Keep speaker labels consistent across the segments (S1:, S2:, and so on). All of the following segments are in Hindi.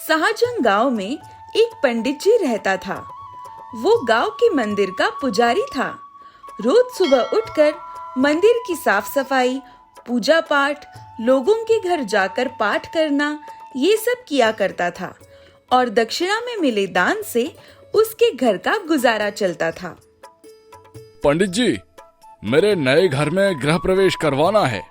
S1: शाहजहां गांव में एक पंडित जी रहता था। वो गांव के मंदिर का पुजारी था। रोज सुबह उठकर मंदिर की साफ सफाई, पूजा पाठ, लोगों के घर जाकर पाठ करना, ये सब किया करता था और दक्षिणा में मिले दान से उसके घर का गुजारा चलता था।
S2: पंडित जी, मेरे नए घर में गृह प्रवेश करवाना है।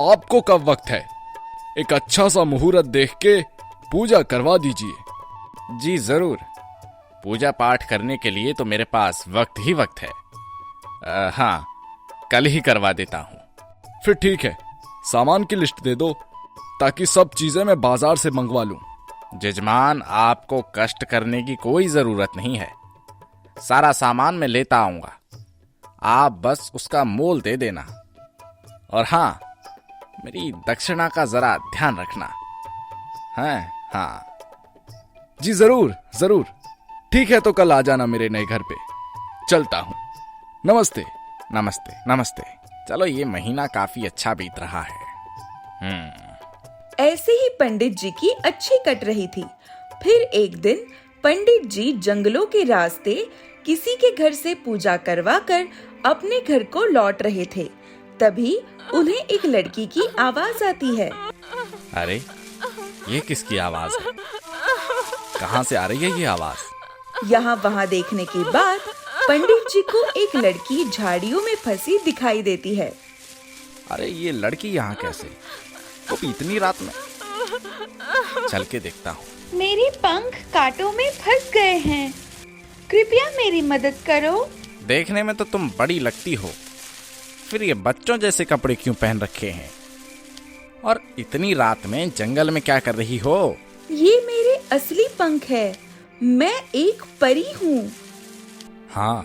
S2: आपको कब वक्त है? एक अच्छा सा मुहूर्त देख के पूजा करवा दीजिए।
S3: जी जरूर। पूजा पाठ करने के लिए तो मेरे पास वक्त ही वक्त है। हाँ, कल ही करवा देता हूँ।
S2: फिर ठीक है, सामान की लिस्ट दे दो ताकि सब चीजें मैं बाजार से मंगवा लूं।
S3: जजमान, आपको कष्ट करने की कोई जरूरत नहीं है। सारा सामान मैं लेता आऊंगा, आप बस उसका मोल दे देना। और हाँ, मेरी दक्षिणा का जरा ध्यान रखना। हाँ।
S2: जी जरूर जरूर। ठीक है, तो कल आ जाना मेरे नए घर पे। चलता हूँ। नमस्ते।
S3: नमस्ते नमस्ते। चलो, ये महीना काफी अच्छा बीत रहा है।
S1: ऐसे ही पंडित जी की अच्छी कट रही थी। फिर एक दिन पंडित जी जंगलों के रास्ते किसी के घर से पूजा करवा कर अपने घर को लौट रहे थे। तभी उन्हें एक लड़की की आवाज आती है।
S3: अरे, ये किसकी आवाज है? कहाँ से आ रही है ये आवाज?
S1: यहाँ वहाँ देखने के बाद पंडित जी को एक लड़की झाड़ियों में फंसी दिखाई देती है।
S3: अरे, ये लड़की यहाँ कैसे? वो भी इतनी रात में? चल के देखता हूँ।
S4: मेरे पंख कांटों में फंस गए हैं, कृपया मेरी मदद करो।
S3: देखने में तो तुम बड़ी लगती हो, फिर ये बच्चों जैसे कपड़े क्यों पहन रखे हैं? और इतनी रात में जंगल में क्या कर रही हो?
S1: ये मेरे असली पंख है, मैं एक परी हूँ।
S3: हाँ,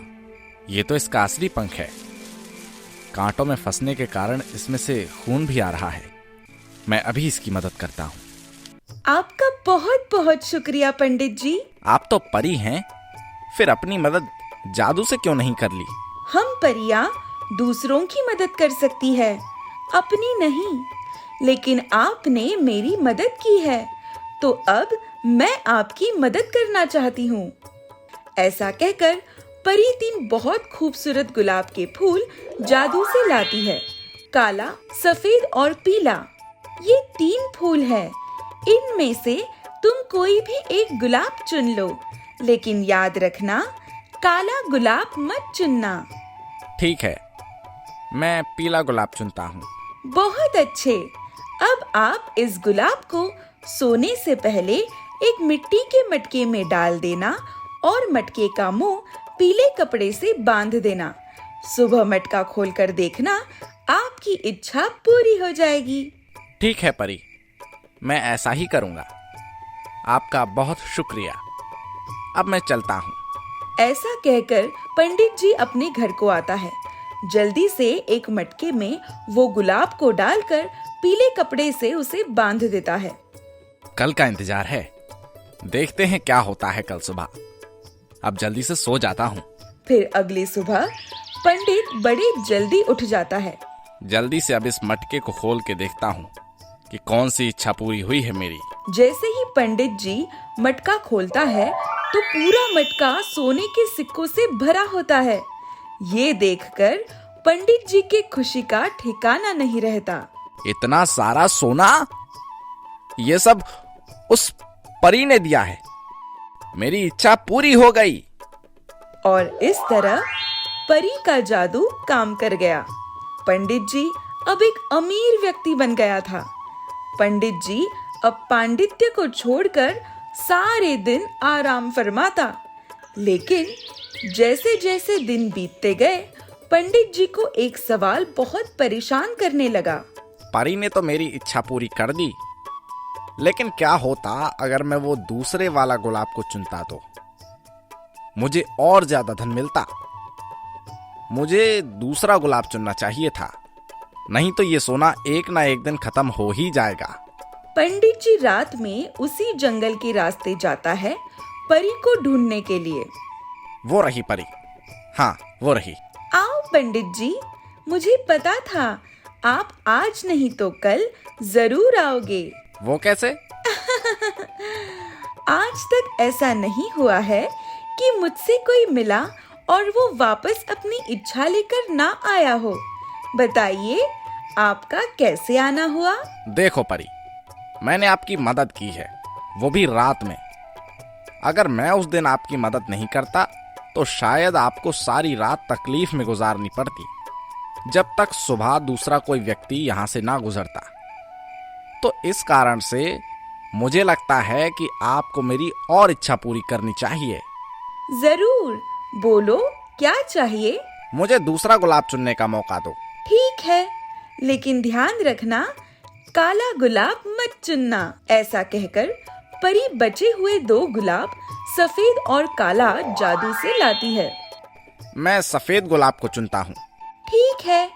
S3: ये तो इसका असली पंख है। कांटों में फंसने के कारण इसमें से खून भी आ रहा है। मैं अभी इसकी मदद करता हूँ।
S1: आपका बहुत बहुत शुक्रिया पंडित जी।
S3: आप तो परी हैं, फिर अपनी मदद जादू से क्यों नहीं कर ली?
S1: हम परियां दूसरों की मदद कर सकती है, अपनी नहीं। लेकिन आपने मेरी मदद की है, तो अब मैं आपकी मदद करना चाहती हूँ। ऐसा कहकर परी 3 बहुत खूबसूरत गुलाब के फूल जादू से लाती है। काला, सफेद और पीला, ये 3 फूल हैं। इनमें से तुम कोई भी एक गुलाब चुन लो, लेकिन याद रखना, काला गुलाब मत चुनना।
S3: ठीक है, मैं पीला गुलाब चुनता हूँ।
S1: बहुत अच्छे। अब आप इस गुलाब को सोने से पहले एक मिट्टी के मटके में डाल देना और मटके का मुंह पीले कपड़े से बांध देना। सुबह मटका खोलकर देखना, आपकी इच्छा पूरी हो जाएगी।
S3: ठीक है परी, मैं ऐसा ही करूँगा। आपका बहुत शुक्रिया। अब मैं चलता हूँ।
S1: ऐसा कहकर पंडित जी अपने घर को आता है। जल्दी से एक मटके में वो गुलाब को डालकर पीले कपड़े से उसे बांध देता है।
S3: कल का इंतजार है, देखते हैं क्या होता है कल सुबह। अब जल्दी से सो जाता हूँ।
S1: फिर अगली सुबह पंडित बड़े जल्दी उठ जाता है।
S3: जल्दी से अब इस मटके को खोल के देखता हूँ कि कौन सी इच्छा पूरी हुई है मेरी।
S1: जैसे ही पंडित जी मटका खोलता है तो पूरा मटका सोने के सिक्कों से भरा होता है। ये देखकर पंडित जी के खुशी का ठिकाना नहीं रहता।
S3: इतना सारा सोना, ये सब उस परी ने दिया है। मेरी इच्छा पूरी हो गई।
S1: और इस तरह परी का जादू काम कर गया। पंडित जी अब एक अमीर व्यक्ति बन गया था। पंडित जी अब पांडित्य को छोड़कर सारे दिन आराम फरमाता। लेकिन जैसे जैसे दिन बीतते गए, पंडित जी को एक सवाल बहुत परेशान करने लगा।
S3: परी ने तो मेरी इच्छा पूरी कर दी, लेकिन क्या होता अगर मैं वो दूसरे वाला गुलाब को चुनता तो? मुझे और ज्यादा धन मिलता। मुझे दूसरा गुलाब चुनना चाहिए था, नहीं तो ये सोना एक ना एक दिन खत्म हो ही जाएगा।
S1: पंडित जी रात में उसी जंगल के रास्ते जाता है परी को ढूंढने के लिए।
S3: वो रही परी। हाँ, वो रही।
S1: आओ पंडित जी, मुझे पता था आप आज नहीं तो कल जरूर आओगे।
S3: वो कैसे?
S1: आज तक ऐसा नहीं हुआ है कि मुझसे कोई मिला और वो वापस अपनी इच्छा लेकर ना आया हो। बताइए, आपका कैसे आना हुआ?
S3: देखो परी, मैंने आपकी मदद की है, वो भी रात में। अगर मैं उस दिन आपकी मदद नहीं करता तो शायद आपको सारी रात तकलीफ में गुजारनी पड़ती, जब तक सुबह दूसरा कोई व्यक्ति यहां से ना गुजरता। तो इस कारण से मुझे लगता है कि आपको मेरी और इच्छा पूरी करनी चाहिए।
S1: जरूर, बोलो क्या चाहिए?
S3: मुझे दूसरा गुलाब चुनने का मौका दो।
S1: ठीक है, लेकिन ध्यान रखना, काला गुलाब मत चुनना। ऐसा कहकर परी बचे हुए 2 गुलाब सफेद और काला जादू से लाती है।
S3: मैं सफेद गुलाब को चुनता हूँ।
S1: ठीक है,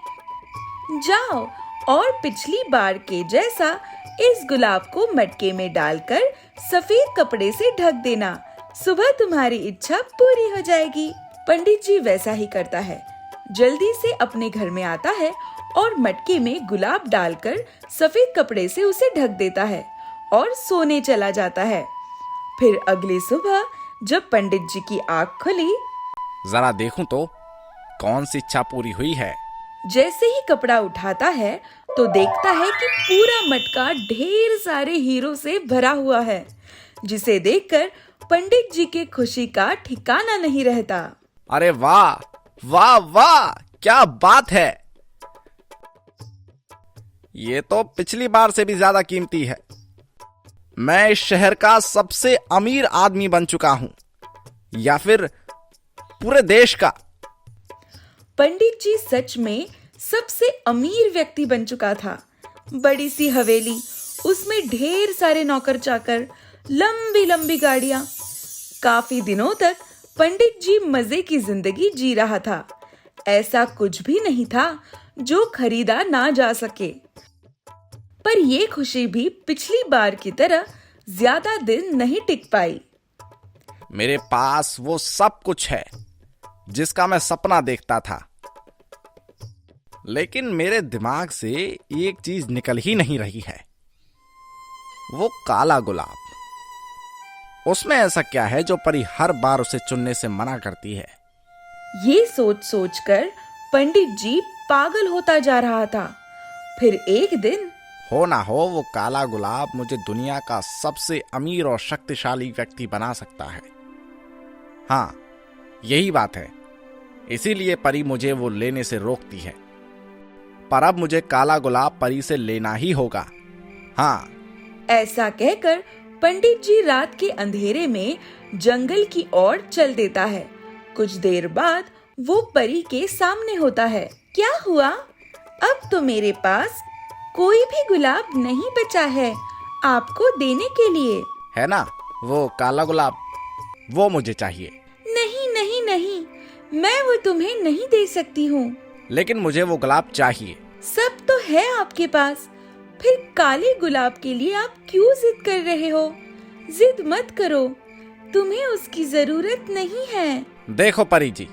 S1: जाओ और पिछली बार के जैसा इस गुलाब को मटके में डालकर सफेद कपड़े से ढक देना। सुबह तुम्हारी इच्छा पूरी हो जाएगी। पंडित जी वैसा ही करता है। जल्दी से अपने घर में आता है और मटके में गुलाब डालकर सफेद कपड़े से उसे ढक देता है और सोने चला जाता है। फिर अगली सुबह जब पंडित जी की आँख खुली,
S3: जरा देखूं तो कौन सी इच्छा पूरी हुई है।
S1: जैसे ही कपड़ा उठाता है तो देखता है कि पूरा मटका ढेर सारे हीरो से भरा हुआ है, जिसे देखकर पंडित जी के खुशी का ठिकाना नहीं रहता।
S3: अरे वाह वाह वाह, क्या बात है! ये तो पिछली बार से भी ज्यादा कीमती है। मैं इस शहर का सबसे अमीर आदमी बन चुका हूं, या फिर पूरे देश का।
S1: पंडित जी सच में सबसे अमीर व्यक्ति बन चुका था। बड़ी सी हवेली, उसमें ढेर सारे नौकर चाकर, लंबी लंबी गाड़ियां। काफी दिनों तक पंडित जी मजे की जिंदगी जी रहा था। ऐसा कुछ भी नहीं था जो खरीदा ना जा सके। पर ये खुशी भी पिछली बार की तरह ज्यादा दिन नहीं टिक पाई।
S3: मेरे पास वो सब कुछ है जिसका मैं सपना देखता था, लेकिन मेरे दिमाग से एक चीज निकल ही नहीं रही है, वो काला गुलाब। उसमें ऐसा क्या है जो परी हर बार उसे चुनने से मना करती है?
S1: ये सोच सोचकर पंडित जी पागल होता जा रहा था। फिर एक दिन,
S3: हो ना हो वो काला गुलाब मुझे दुनिया का सबसे अमीर और शक्तिशाली व्यक्ति बना सकता है। हाँ, यही बात है। इसीलिए परी मुझे वो लेने से रोकती है। पर अब मुझे काला गुलाब परी से लेना ही होगा। हाँ।
S1: ऐसा कहकर पंडित जी रात के अंधेरे में जंगल की ओर चल देता है। कुछ देर बाद वो परी के सामने होता है। क्या हुआ? अब तो मेरे पास कोई भी गुलाब नहीं बचा है आपको देने के लिए।
S3: है ना वो काला गुलाब, वो मुझे चाहिए।
S1: नहीं नहीं नहीं, मैं वो तुम्हें नहीं दे सकती हूँ।
S3: लेकिन मुझे वो गुलाब चाहिए।
S1: सब तो है आपके पास, फिर काले गुलाब के लिए आप क्यों जिद कर रहे हो? जिद मत करो, तुम्हें उसकी जरूरत नहीं है।
S3: देखो परी जी,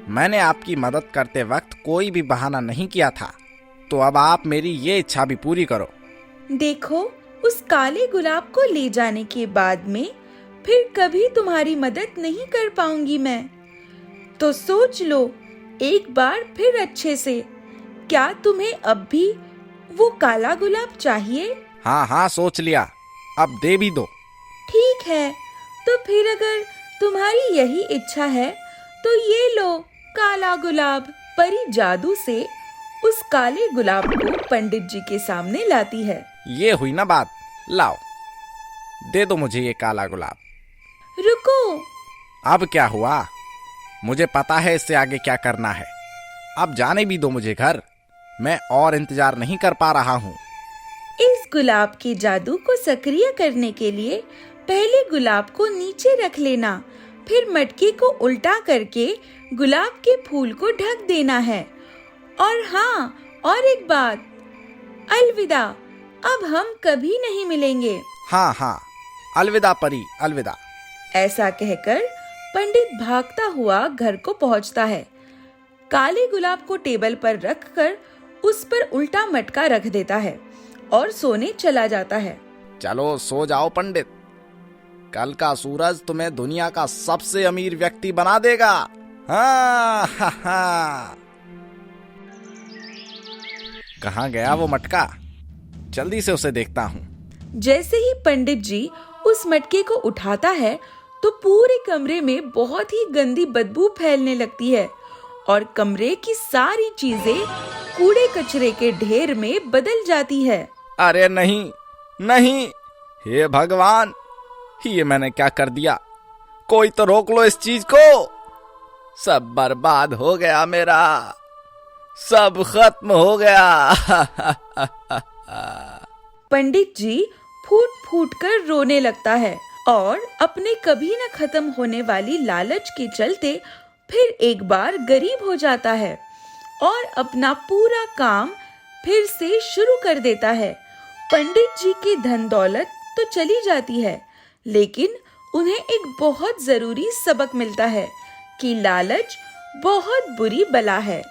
S3: मैंने आपकी मदद करते वक्त कोई भी बहाना नहीं किया था, तो अब आप मेरी ये इच्छा भी पूरी करो।
S1: देखो, उस काले गुलाब को ले जाने के बाद में फिर कभी तुम्हारी मदद नहीं कर पाऊंगी मैं। तो सोच लो एक बार फिर अच्छे से, क्या तुम्हें अब भी वो काला गुलाब चाहिए?
S3: हाँ हाँ, सोच लिया, अब दे भी दो।
S1: ठीक है, तो फिर अगर तुम्हारी यही इच्छा है तो ये लो काला गुलाब। परी जादू से उस काले गुलाब को पंडित जी के सामने लाती है।
S3: ये हुई ना बात, लाओ दे दो मुझे ये काला गुलाब।
S1: रुको।
S3: अब क्या हुआ? मुझे पता है इससे आगे क्या करना है। अब जाने भी दो मुझे घर, मैं और इंतजार नहीं कर पा रहा हूँ।
S1: इस गुलाब के जादू को सक्रिय करने के लिए पहले गुलाब को नीचे रख लेना, फिर मटके को उल्टा करके गुलाब के फूल को ढक देना है। और हाँ, और एक बात, अलविदा, अब हम कभी नहीं मिलेंगे।
S3: हाँ हाँ, अलविदा परी, अलविदा।
S1: ऐसा कहकर पंडित भागता हुआ घर को पहुंचता है। काले गुलाब को टेबल पर रखकर उस पर उल्टा मटका रख देता है और सोने चला जाता है।
S3: चलो सो जाओ पंडित, कल का सूरज तुम्हें दुनिया का सबसे अमीर व्यक्ति बना देगा। हाँ, हा, हा। कहाँ गया वो मटका? जल्दी से उसे देखता हूँ।
S1: जैसे ही पंडित जी उस मटके को उठाता है तो पूरे कमरे में बहुत ही गंदी बदबू फैलने लगती है और कमरे की सारी चीजें कूड़े कचरे के ढेर में बदल जाती है।
S3: अरे नहीं, नहीं, हे भगवान, ये मैंने क्या कर दिया? कोई तो रोक लो इस चीज को। सब बर्बाद हो गया मेरा, सब खत्म हो गया।
S1: पंडित जी फूट फूट कर रोने लगता है और अपने कभी न खत्म होने वाली लालच के चलते फिर एक बार गरीब हो जाता है और अपना पूरा काम फिर से शुरू कर देता है। पंडित जी की धन दौलत तो चली जाती है, लेकिन उन्हें एक बहुत जरूरी सबक मिलता है कि लालच बहुत बुरी बला है।